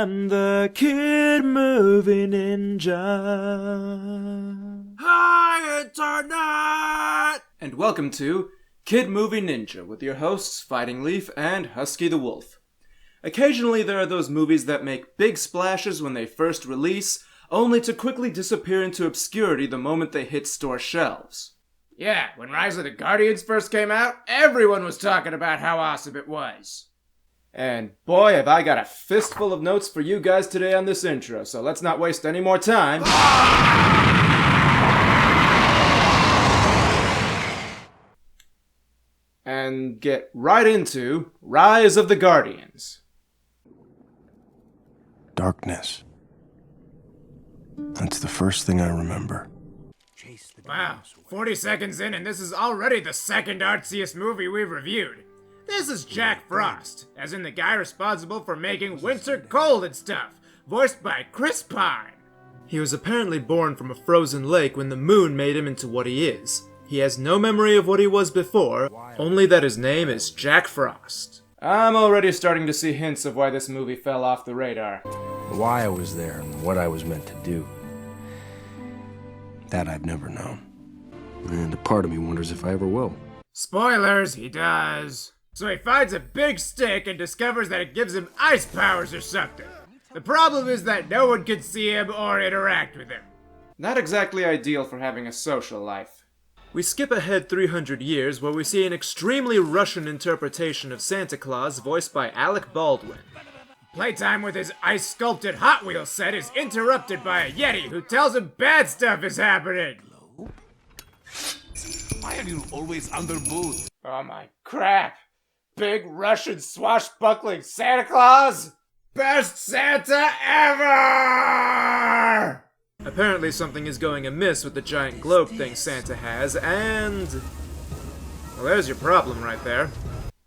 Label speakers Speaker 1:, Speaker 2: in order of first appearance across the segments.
Speaker 1: I'm the Kid Movie Ninja.
Speaker 2: Hi, Internet!
Speaker 1: And welcome to Kid Movie Ninja with your hosts Fighting Leaf and Husky the Wolf. Occasionally there are those movies that make big splashes when they first release, only to quickly disappear into obscurity the moment they hit store shelves.
Speaker 2: Yeah, when Rise of the Guardians first came out, everyone was talking about how awesome it was.
Speaker 1: And boy, have I got a fistful of notes for you guys today on this intro, so let's not waste any more time. And get right into Rise of the Guardians.
Speaker 3: Darkness. That's the first thing I remember.
Speaker 2: Wow, 40 seconds in and this is already the second artsiest movie we've reviewed. This is Jack Frost, as in the guy responsible for making Winter Cold and stuff, voiced by Chris Pine.
Speaker 1: He was apparently born from a frozen lake when the moon made him into what he is. He has no memory of what he was before, only that his name is Jack Frost. I'm already starting to see hints of why this movie fell off the radar.
Speaker 3: Why I was there and what I was meant to do. That I've never known. And a part of me wonders if I ever will.
Speaker 2: Spoilers, he does. So he finds a big stick and discovers that it gives him ice powers or something. The problem is that no one can see him or interact with him.
Speaker 1: Not exactly ideal for having a social life. We skip ahead 300 years where we see an extremely Russian interpretation of Santa Claus voiced by Alec Baldwin.
Speaker 2: Playtime with his ice-sculpted Hot Wheels set is interrupted by a Yeti who tells him bad stuff is happening.
Speaker 4: Why are you always under booth?
Speaker 2: Oh my crap. Big Russian swashbuckling Santa Claus? Best Santa ever!
Speaker 1: Apparently something is going amiss with the giant globe thing Santa has, and... well, there's your problem right there.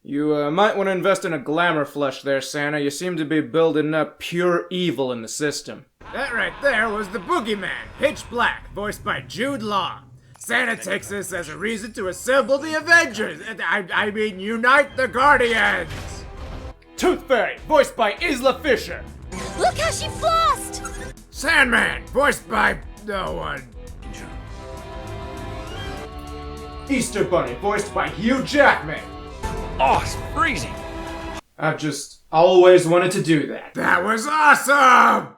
Speaker 1: You might want to invest in a glamour flush there, Santa. You seem to be building up pure evil in the system.
Speaker 2: That right there was the Boogeyman, Pitch Black, voiced by Jude Law. Santa takes this as a reason to assemble the Avengers. I mean, unite the Guardians.
Speaker 1: Tooth Fairy, voiced by Isla Fisher.
Speaker 5: Look how she flossed!
Speaker 2: Sandman, voiced by no one.
Speaker 1: Easter Bunny, voiced by Hugh Jackman.
Speaker 4: Oh, it's freezing.
Speaker 1: I've just always wanted to do that.
Speaker 2: That was awesome!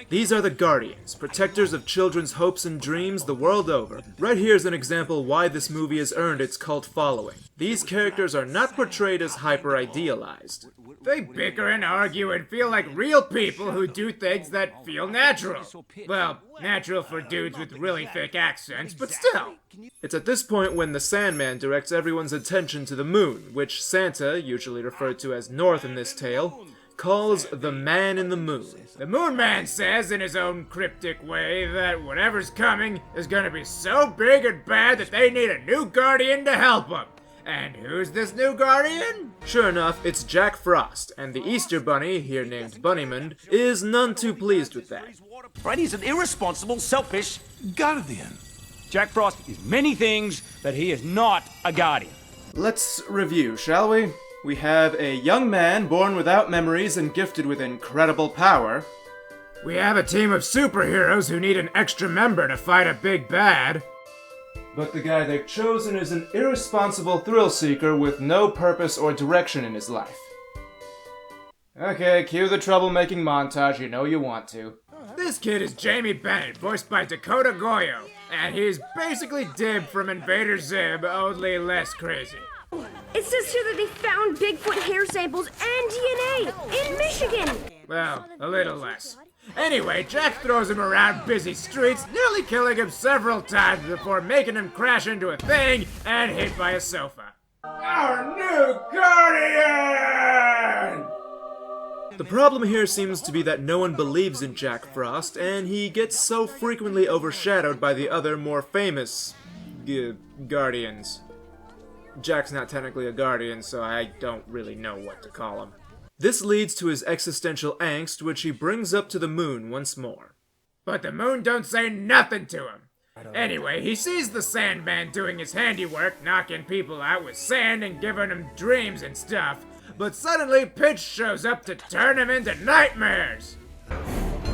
Speaker 1: These are the Guardians, protectors of children's hopes and dreams the world over. Right here's an example why this movie has earned its cult following. These characters are not portrayed as hyper-idealized.
Speaker 2: They bicker and argue and feel like real people who do things that feel natural. Well, natural for dudes with really thick accents, but still.
Speaker 1: It's at this point when the Sandman directs everyone's attention to the moon, which Santa, usually referred to as North in this tale, calls the Man in the Moon.
Speaker 2: The Moon Man says in his own cryptic way that whatever's coming is gonna be so big and bad that they need a new Guardian to help them. And who's this new Guardian?
Speaker 1: Sure enough, it's Jack Frost, and the Easter Bunny, here named Bunnymund, is none too pleased with that.
Speaker 4: Freddy's an irresponsible, selfish
Speaker 3: Guardian.
Speaker 4: Jack Frost is many things, but he is not a guardian.
Speaker 1: Let's review, shall we? We have a young man born without memories and gifted with incredible power.
Speaker 2: We have a team of superheroes who need an extra member to fight a big bad.
Speaker 1: But the guy they've chosen is an irresponsible thrill-seeker with no purpose or direction in his life. Okay, cue the troublemaking montage, you know you want to.
Speaker 2: This kid is Jamie Bennett, voiced by Dakota Goyo, and he's basically Dib from Invader Zim, only less crazy.
Speaker 5: It says here that they found Bigfoot hair samples and DNA in Michigan!
Speaker 2: Well, a little less. Anyway, Jack throws him around busy streets, nearly killing him several times before making him crash into a thing and hit by a sofa. Our new Guardian!
Speaker 1: The problem here seems to be that no one believes in Jack Frost, and he gets so frequently overshadowed by the other, more famous... Guardians. Jack's not technically a Guardian, so I don't really know what to call him. This leads to his existential angst, which he brings up to the moon once more.
Speaker 2: But the moon don't say nothing to him. Anyway, he sees the Sandman doing his handiwork, knocking people out with sand and giving them dreams and stuff, but suddenly Pitch shows up to turn him into nightmares.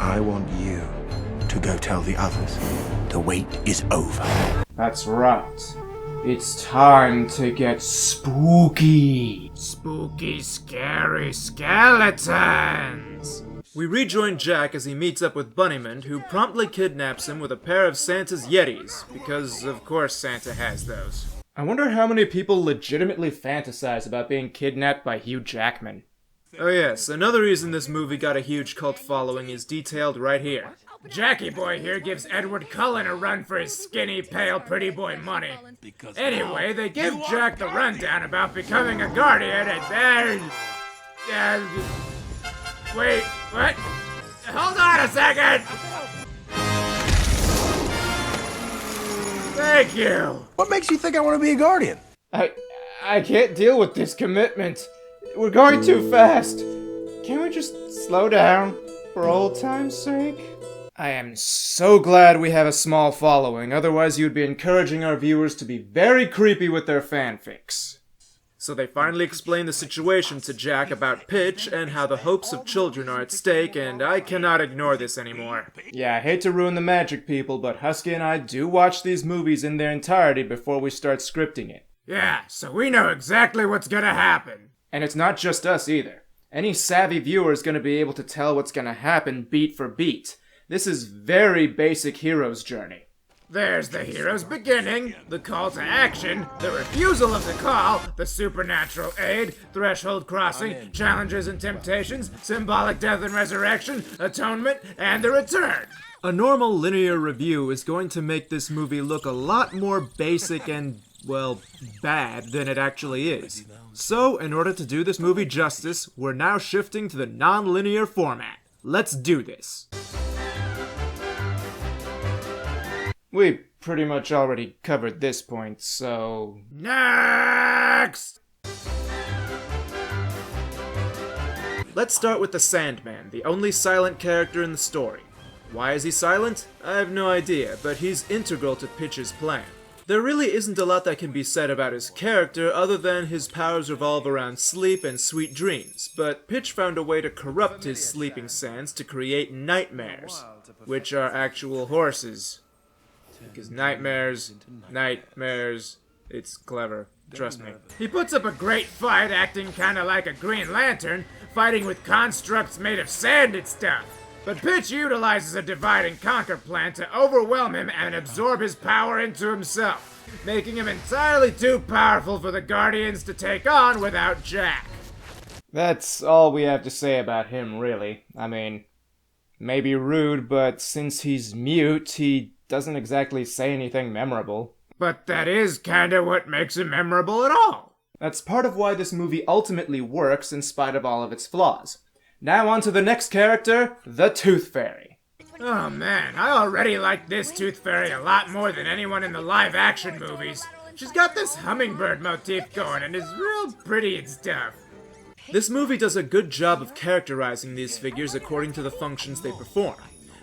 Speaker 6: I want you to go tell the others. The wait is over.
Speaker 1: That's right. It's time to get spooky.
Speaker 2: Spooky, scary skeletons.
Speaker 1: We rejoin Jack as he meets up with Bunnyman, who promptly kidnaps him with a pair of Santa's Yetis, because of course Santa has those. I wonder how many people legitimately fantasize about being kidnapped by Hugh Jackman. Oh yes, another reason this movie got a huge cult following is detailed right here.
Speaker 2: Jackie Boy here gives Edward Cullen a run for his skinny, pale, pretty boy money. Anyway, they give Jack the rundown about becoming a guardian and wait, what? Hold on a second! Thank you!
Speaker 6: What makes you think I want to be a guardian?
Speaker 1: I can't deal with this commitment. We're going too fast. Can we just slow down for old time's sake? I am so glad we have a small following, otherwise you'd be encouraging our viewers to be very creepy with their fanfics. So they finally explain the situation to Jack about Pitch and how the hopes of children are at stake, and I cannot ignore this anymore. Yeah, I hate to ruin the magic, people, but Husky and I do watch these movies in their entirety before we start scripting it.
Speaker 2: Yeah, so we know exactly what's gonna happen.
Speaker 1: And it's not just us either. Any savvy viewer is gonna be able to tell what's gonna happen beat for beat. This is very basic hero's journey.
Speaker 2: There's the hero's beginning, the call to action, the refusal of the call, the supernatural aid, threshold crossing, challenges and temptations, symbolic death and resurrection, atonement, and the return.
Speaker 1: A normal linear review is going to make this movie look a lot more basic and, well, bad than it actually is. So, in order to do this movie justice, we're now shifting to the non-linear format. Let's do this. We pretty much already covered this point, so...
Speaker 2: Next!
Speaker 1: Let's start with the Sandman, the only silent character in the story. Why is he silent? I have no idea, but he's integral to Pitch's plan. There really isn't a lot that can be said about his character other than his powers revolve around sleep and sweet dreams, but Pitch found a way to corrupt his sleeping sands to create nightmares, which are actual horses. Because nightmares, it's clever. Trust me.
Speaker 2: He puts up a great fight acting kinda like a Green Lantern, fighting with constructs made of sand and stuff. But Pitch utilizes a divide and conquer plan to overwhelm him and absorb his power into himself, making him entirely too powerful for the Guardians to take on without Jack.
Speaker 1: That's all we have to say about him, really. I mean, maybe rude, but since he's mute, he doesn't exactly say anything memorable.
Speaker 2: But that is kinda what makes him memorable at all.
Speaker 1: That's part of why this movie ultimately works in spite of all of its flaws. Now on to the next character, the Tooth Fairy.
Speaker 2: Oh man, I already like this Tooth Fairy a lot more than anyone in the live-action movies. She's got this hummingbird motif going and is real pretty and stuff.
Speaker 1: This movie does a good job of characterizing these figures according to the functions they perform.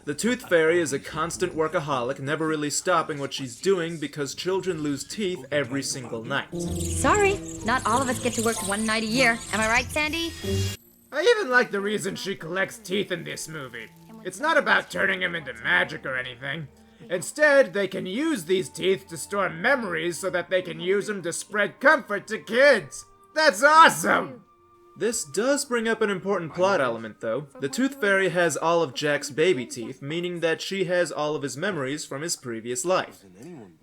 Speaker 1: The Tooth Fairy is a constant workaholic, never really stopping what she's doing because children lose teeth every single night.
Speaker 7: Sorry, not all of us get to work one night a year. Am I right, Sandy?
Speaker 2: I even like the reason she collects teeth in this movie. It's not about turning them into magic or anything. Instead, they can use these teeth to store memories so that they can use them to spread comfort to kids. That's awesome!
Speaker 1: This does bring up an important plot element, though. The Tooth Fairy has all of Jack's baby teeth, meaning that she has all of his memories from his previous life.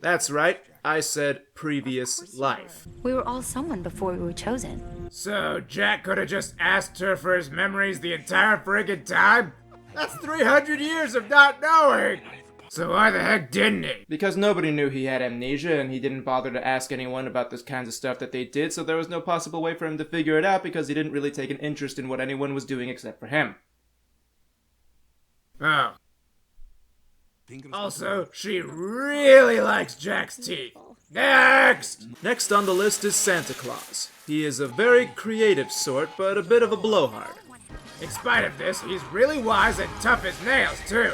Speaker 1: That's right, I said previous life.
Speaker 7: We were all someone before we were chosen.
Speaker 2: So Jack could have just asked her for his memories the entire friggin' time? That's 300 years of not knowing! So why the heck didn't he?
Speaker 1: Because nobody knew he had amnesia, and he didn't bother to ask anyone about this kinds of stuff that they did, so there was no possible way for him to figure it out because he didn't really take an interest in what anyone was doing except for him.
Speaker 2: Oh. Also, she really likes Jack's teeth. Next!
Speaker 1: Next on the list is Santa Claus. He is a very creative sort, but a bit of a blowhard.
Speaker 2: In spite of this, he's really wise and tough as nails, too.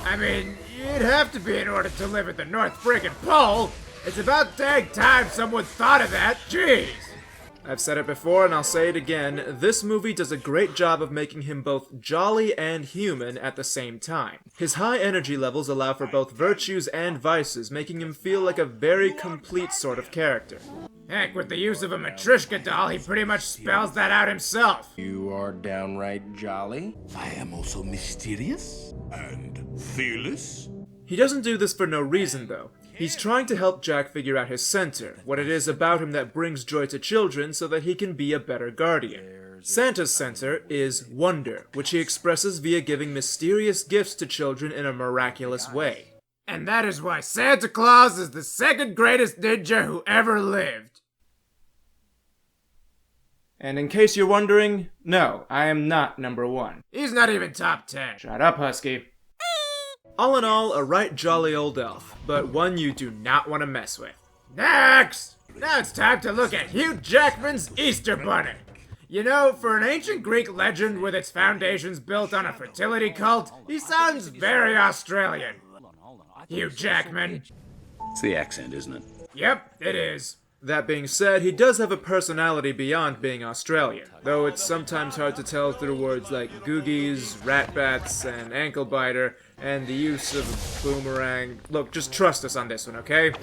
Speaker 2: I mean, you'd have to be in order to live at the North friggin' Pole. It's about dang time someone thought of that, jeez.
Speaker 1: I've said it before and I'll say it again, this movie does a great job of making him both jolly and human at the same time. His high energy levels allow for both virtues and vices, making him feel like a very complete sort of character.
Speaker 2: Heck, with the use of a Matryoshka doll, he pretty much spells that out himself.
Speaker 6: You are downright jolly.
Speaker 8: I am also mysterious and fearless.
Speaker 1: He doesn't do this for no reason, though. He's trying to help Jack figure out his center, what it is about him that brings joy to children so that he can be a better guardian. Santa's center is wonder, which he expresses via giving mysterious gifts to children in a miraculous way.
Speaker 2: And that is why Santa Claus is the second greatest ninja who ever lived.
Speaker 1: And in case you're wondering, no, I am not number 1.
Speaker 2: He's not even top 10.
Speaker 1: Shut up, Husky. All in all, a right jolly old elf, but one you do not want to mess with.
Speaker 2: Next! Now it's time to look at Hugh Jackman's Easter Bunny. You know, for an ancient Greek legend with its foundations built on a fertility cult, he sounds very Australian. Hugh Jackman.
Speaker 8: It's the accent, isn't it?
Speaker 2: Yep, it is.
Speaker 1: That being said, he does have a personality beyond being Australian, though it's sometimes hard to tell through words like googies, ratbats, and ankle biter, and the use of a boomerang. Look, just trust us on this one, okay?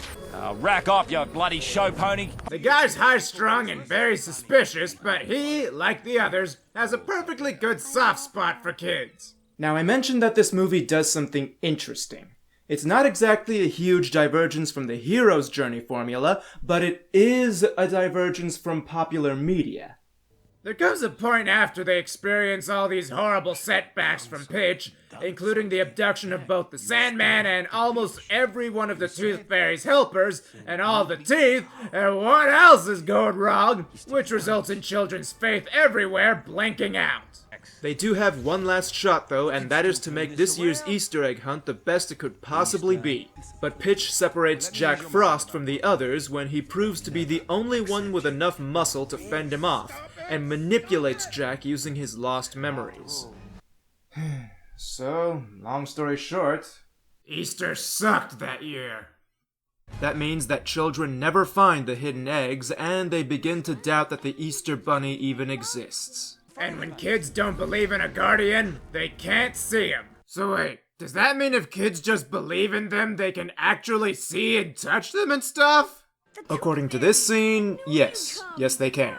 Speaker 4: Rack off, you bloody show pony.
Speaker 2: The guy's high-strung and very suspicious, but he, like the others, has a perfectly good soft spot for kids.
Speaker 1: Now, I mentioned that this movie does something interesting. It's not exactly a huge divergence from the hero's journey formula, but it is a divergence from popular media.
Speaker 2: There comes a point after they experience all these horrible setbacks from Pitch, including the abduction of both the Sandman and almost every one of the Tooth Fairy's helpers, and all the teeth, and what else is going wrong, which results in children's faith everywhere blanking out.
Speaker 1: They do have one last shot, though, and that is to make this year's Easter egg hunt the best it could possibly be. But Pitch separates Jack Frost from the others when he proves to be the only one with enough muscle to fend him off, and manipulates Jack using his lost memories. So, long story short,
Speaker 2: Easter sucked that year.
Speaker 1: that means that children never find the hidden eggs, and they begin to doubt that the Easter Bunny even exists.
Speaker 2: And when kids don't believe in a guardian, they can't see him. So wait, does that mean if kids just believe in them, they can actually see and touch them and stuff?
Speaker 1: According to this scene, yes. Yes, they can.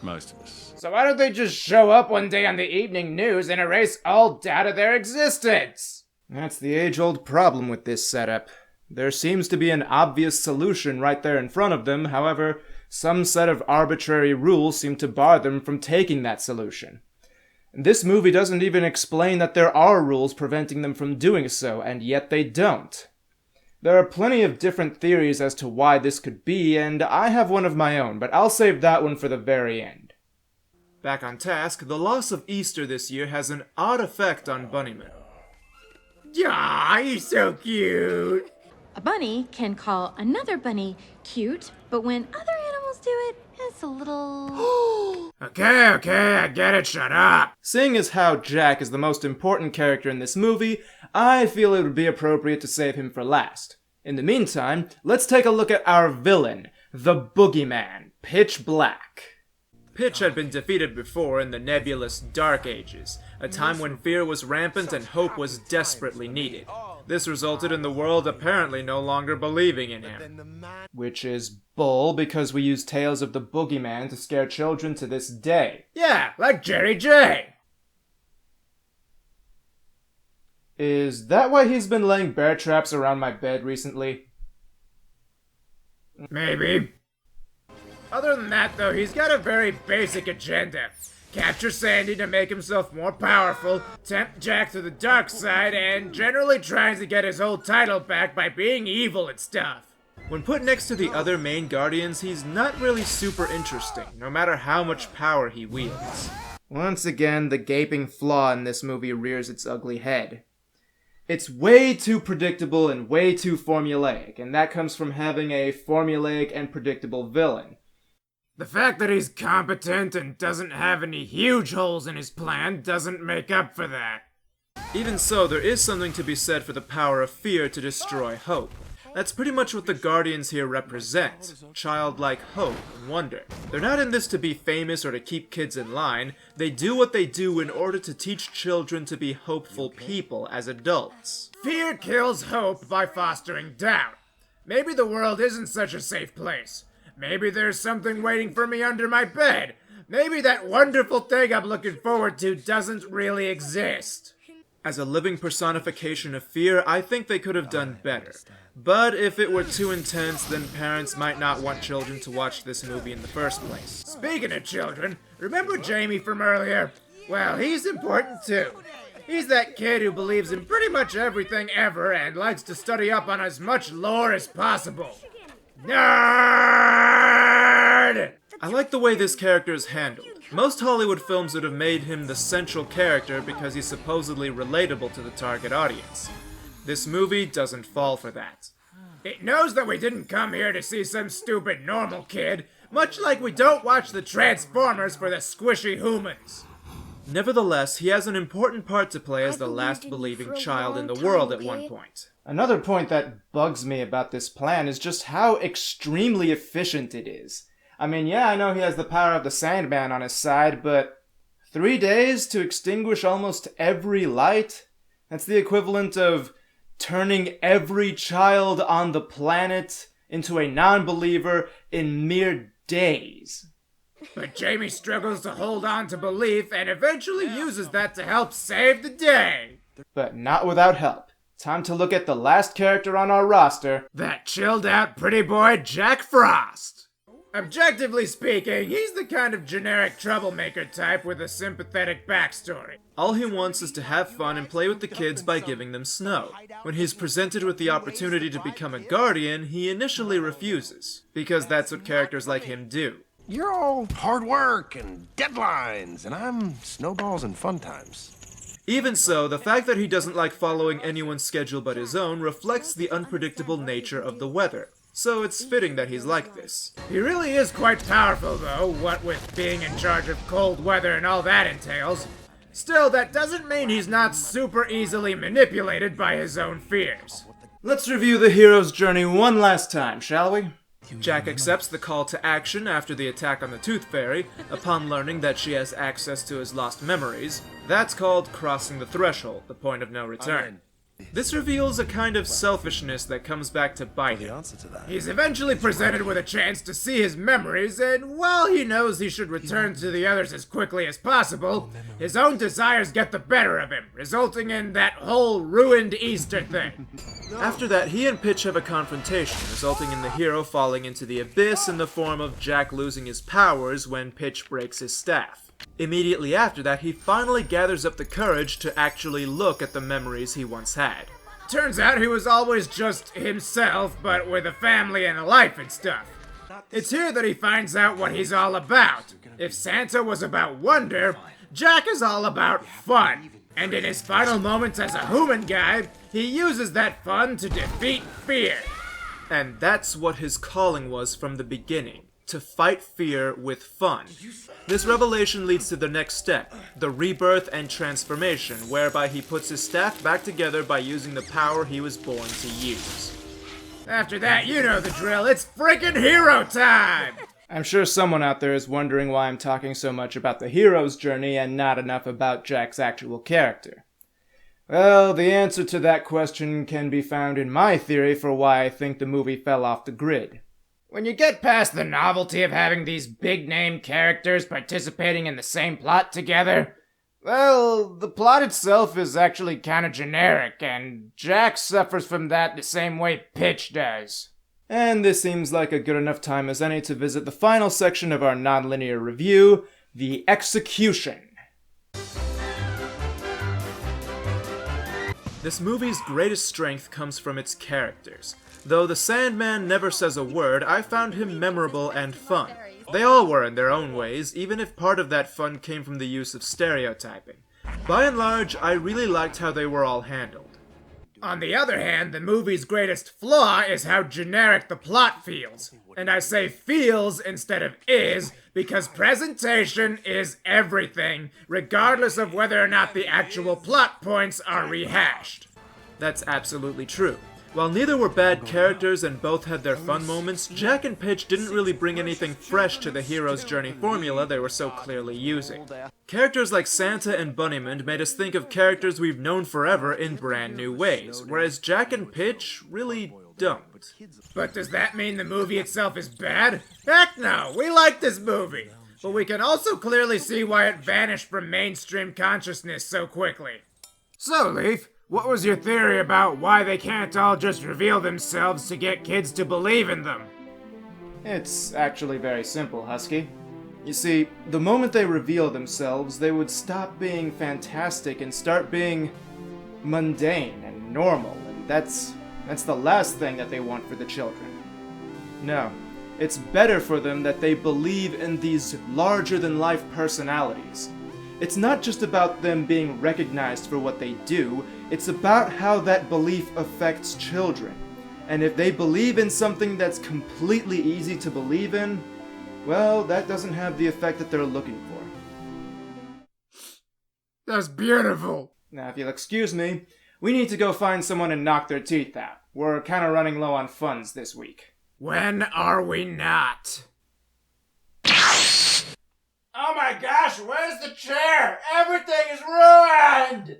Speaker 8: Most of us.
Speaker 2: So why don't they just show up one day on the evening news and erase all doubt of their existence?
Speaker 1: That's the age-old problem with this setup. There seems to be an obvious solution right there in front of them, however, some set of arbitrary rules seem to bar them from taking that solution. This movie doesn't even explain that there are rules preventing them from doing so, and yet they don't. There are plenty of different theories as to why this could be, and I have one of my own, but I'll save that one for the very end. Back on task, the loss of Easter this year has an odd effect on Bunnyman.
Speaker 2: Aw, he's so cute.
Speaker 9: A bunny can call another bunny cute, but when other animals do it, it's a little...
Speaker 2: Okay, I get it, shut up.
Speaker 1: Seeing as how Jack is the most important character in this movie, I feel it would be appropriate to save him for last. In the meantime, let's take a look at our villain, the Boogeyman, Pitch Black. Pitch had been defeated before in the nebulous Dark Ages, a time when fear was rampant and hope was desperately needed. This resulted in the world apparently no longer believing in him. Which is bull, because we use tales of the Boogeyman to scare children to this day.
Speaker 2: Yeah, like Jerry J.
Speaker 1: Is that why he's been laying bear traps around my bed recently?
Speaker 2: Maybe. Other than that, though, he's got a very basic agenda. Capture Sandy to make himself more powerful, tempt Jack to the dark side, and generally tries to get his old title back by being evil and stuff.
Speaker 1: When put next to the other main Guardians, he's not really super interesting, no matter how much power he wields. Once again, the gaping flaw in this movie rears its ugly head. It's way too predictable and way too formulaic, and that comes from having a formulaic and predictable villain.
Speaker 2: The fact that he's competent and doesn't have any huge holes in his plan doesn't make up for that.
Speaker 1: Even so, there is something to be said for the power of fear to destroy hope. That's pretty much what the Guardians here represent. Childlike hope and wonder. They're not in this to be famous or to keep kids in line. They do what they do in order to teach children to be hopeful people as adults.
Speaker 2: Fear kills hope by fostering doubt. Maybe the world isn't such a safe place. Maybe there's something waiting for me under my bed. Maybe that wonderful thing I'm looking forward to doesn't really exist.
Speaker 1: As a living personification of fear, I think they could have done better. But if it were too intense, then parents might not want children to watch this movie in the first place.
Speaker 2: Speaking of children, remember Jamie from earlier? Well, he's important too. He's that kid who believes in pretty much everything ever and likes to study up on as much lore as possible. Nerd!
Speaker 1: I like the way this character is handled. Most Hollywood films would have made him the central character because he's supposedly relatable to the target audience. This movie doesn't fall for that.
Speaker 2: It knows that we didn't come here to see some stupid normal kid, much like we don't watch the Transformers for the squishy humans.
Speaker 1: Nevertheless, he has an important part to play as the last believing child in the world at one point.
Speaker 10: Another point that bugs me about this plan is just how extremely efficient it is. I mean, yeah, I know he has the power of the Sandman on his side, but 3 days to extinguish almost every light? That's the equivalent of turning every child on the planet into a non-believer in mere days.
Speaker 2: But Jamie struggles to hold on to belief and eventually uses that to help save the day.
Speaker 10: But not without help. Time to look at the last character on our roster.
Speaker 2: That chilled out pretty boy Jack Frost. Objectively speaking, he's the kind of generic troublemaker type with a sympathetic backstory.
Speaker 1: All he wants is to have fun and play with the kids by giving them snow. When he's presented with the opportunity to become a guardian, he initially refuses, because that's what characters like him do.
Speaker 6: You're all hard work and deadlines, and I'm snowballs and fun times.
Speaker 1: Even so, the fact that he doesn't like following anyone's schedule but his own reflects the unpredictable nature of the weather. So it's fitting that he's like this.
Speaker 2: He really is quite powerful, though, what with being in charge of cold weather and all that entails. Still, that doesn't mean he's not super easily manipulated by his own fears.
Speaker 10: Let's review the hero's journey one last time, shall we?
Speaker 1: Jack accepts the call to action after the attack on the Tooth Fairy, upon learning that she has access to his lost memories. That's called crossing the threshold, the point of no return. This reveals a kind of selfishness that comes back to bite him.
Speaker 2: He's eventually presented with a chance to see his memories, and while he knows he should return to the others as quickly as possible, his own desires get the better of him, resulting in that whole ruined Easter thing.
Speaker 1: After that, he and Pitch have a confrontation, resulting in the hero falling into the abyss in the form of Jack losing his powers when Pitch breaks his staff. Immediately after that, he finally gathers up the courage to actually look at the memories he once had.
Speaker 2: Turns out he was always just himself, but with a family and a life and stuff. It's here that he finds out what he's all about. If Santa was about wonder, Jack is all about fun. And in his final moments as a human guy, he uses that fun to defeat fear.
Speaker 1: And that's what his calling was from the beginning. To fight fear with fun. This revelation leads to the next step, the rebirth and transformation, whereby he puts his staff back together by using the power he was born to use.
Speaker 2: After that, you know the drill, it's freaking hero time!
Speaker 10: I'm sure someone out there is wondering why I'm talking so much about the hero's journey and not enough about Jack's actual character. Well, the answer to that question can be found in my theory for why I think the movie fell off the grid.
Speaker 2: When you get past the novelty of having these big-name characters participating in the same plot together, well, the plot itself is actually kind of generic, and Jack suffers from that the same way Pitch does.
Speaker 10: And this seems like a good enough time as any to visit the final section of our nonlinear review, the execution.
Speaker 1: This movie's greatest strength comes from its characters. Though the Sandman never says a word, I found him memorable and fun. They all were in their own ways, even if part of that fun came from the use of stereotyping. By and large, I really liked how they were all handled.
Speaker 2: On the other hand, the movie's greatest flaw is how generic the plot feels. And I say feels instead of is, because presentation is everything, regardless of whether or not the actual plot points are rehashed.
Speaker 1: That's absolutely true. While neither were bad characters and both had their fun moments, Jack and Pitch didn't really bring anything fresh to the hero's journey formula they were so clearly using. Characters like Santa and Bunnymund made us think of characters we've known forever in brand new ways, whereas Jack and Pitch really don't.
Speaker 2: But does that mean the movie itself is bad? Heck no, we like this movie. But we can also clearly see why it vanished from mainstream consciousness so quickly. So, Leaf, what was your theory about why they can't all just reveal themselves to get kids to believe in them?
Speaker 10: It's actually very simple, Husky. You see, the moment they reveal themselves, they would stop being fantastic and start being mundane and normal, and that's the last thing that they want for the children. No, it's better for them that they believe in these larger-than-life personalities. It's not just about them being recognized for what they do, it's about how that belief affects children. And if they believe in something that's completely easy to believe in, well, that doesn't have the effect that they're looking for.
Speaker 2: That's beautiful.
Speaker 10: Now, if you'll excuse me, we need to go find someone and knock their teeth out. We're kind of running low on funds this week.
Speaker 2: When are we not?
Speaker 10: Oh my gosh, where's the chair? Everything is ruined!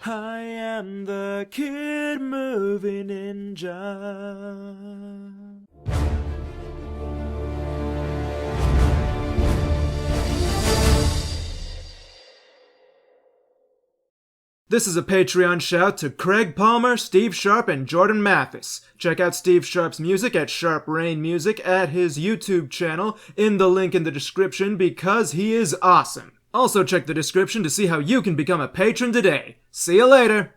Speaker 10: I am the kid movie ninja. This is a Patreon shout to Craig Palmer, Steve Sharp, and Jordan Mathis. Check out Steve Sharp's music at Sharp Rain Music at his YouTube channel in the link in the description because he is awesome. Also check the description to see how you can become a patron today. See you later!